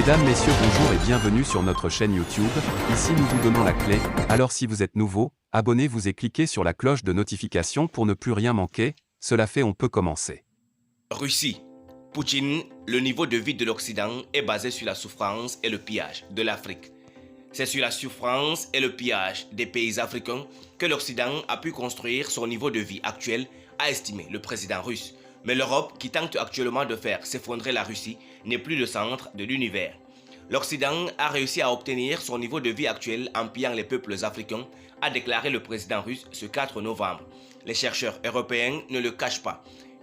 Mesdames, Messieurs, bonjour et bienvenue sur notre chaîne YouTube. Ici nous vous donnons la clé, alors si vous êtes nouveau, abonnez-vous et cliquez sur la cloche de notification pour ne plus rien manquer. Cela fait, on peut commencer. Russie. Poutine, le niveau de vie de l'Occident est basé sur la souffrance et le pillage de l'Afrique. C'est sur la souffrance et le pillage des pays africains que l'Occident a pu construire son niveau de vie actuel, a estimé le président russe. Mais l'Europe, qui tente actuellement de faire s'effondrer la Russie, n'est plus le centre de l'univers. L'Occident a réussi à obtenir son niveau de vie actuel en pillant les peuples africains, a déclaré le président russe ce 4 novembre. Les chercheurs européens ne le cachent pas.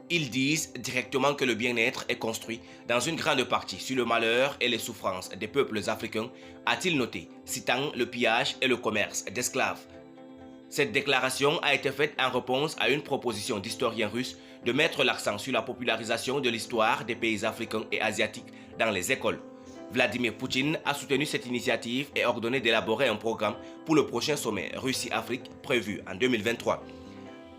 Ils disent directement que le bien-être est construit dans une grande partie sur le malheur et les souffrances des peuples africains, a-t-il noté, citant le pillage et le commerce d'esclaves. Cette déclaration a été faite en réponse à une proposition d'historiens russes de mettre l'accent sur la popularisation de l'histoire des pays africains et asiatiques dans les écoles. Vladimir Poutine a soutenu cette initiative et ordonné d'élaborer un programme pour le prochain sommet Russie-Afrique prévu en 2023.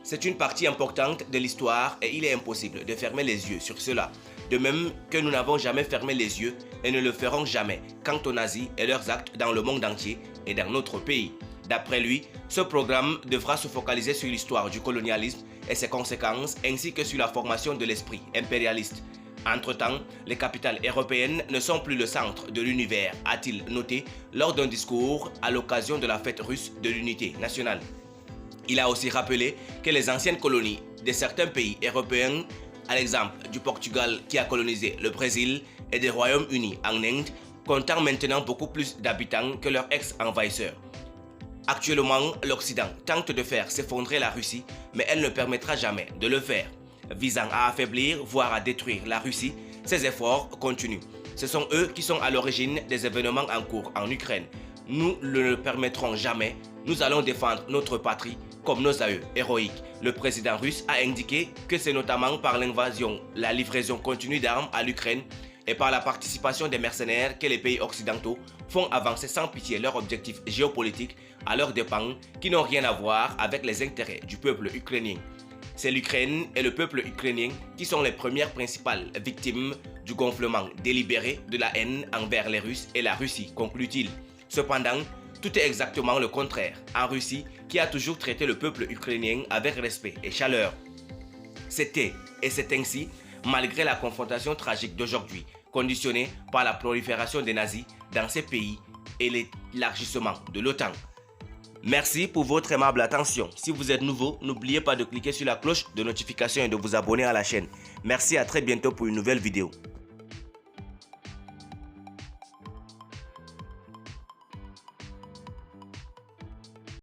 C'est une partie importante de l'histoire et il est impossible de fermer les yeux sur cela. De même que nous n'avons jamais fermé les yeux et ne le ferons jamais quant aux nazis et leurs actes dans le monde entier et dans notre pays. D'après lui, ce programme devra se focaliser sur l'histoire du colonialisme et ses conséquences ainsi que sur la formation de l'esprit impérialiste. Entre-temps, les capitales européennes ne sont plus le centre de l'univers, a-t-il noté lors d'un discours à l'occasion de la fête russe de l'unité nationale. Il a aussi rappelé que les anciennes colonies de certains pays européens, à l'exemple du Portugal qui a colonisé le Brésil et des Royaumes-Unis en Inde, comptant maintenant beaucoup plus d'habitants que leurs ex-envahisseurs. Actuellement, l'Occident tente de faire s'effondrer la Russie, mais elle ne permettra jamais de le faire. Visant à affaiblir, voire à détruire la Russie, ces efforts continuent. Ce sont eux qui sont à l'origine des événements en cours en Ukraine. Nous ne le permettrons jamais. Nous allons défendre notre patrie comme nos aïeux héroïques. Le président russe a indiqué que c'est notamment par l'invasion, la livraison continue d'armes à l'Ukraine et par la participation des mercenaires que les pays occidentaux font avancer sans pitié leurs objectifs géopolitiques à leurs dépens qui n'ont rien à voir avec les intérêts du peuple ukrainien. C'est l'Ukraine et le peuple ukrainien qui sont les premières principales victimes du gonflement délibéré de la haine envers les Russes et la Russie, conclut-il. Cependant, tout est exactement le contraire en Russie qui a toujours traité le peuple ukrainien avec respect et chaleur. C'était et c'est ainsi malgré la confrontation tragique d'aujourd'hui, conditionnée par la prolifération des nazis dans ces pays et l'élargissement de l'OTAN. Merci pour votre aimable attention. Si vous êtes nouveau, n'oubliez pas de cliquer sur la cloche de notification et de vous abonner à la chaîne. Merci, à très bientôt pour une nouvelle vidéo.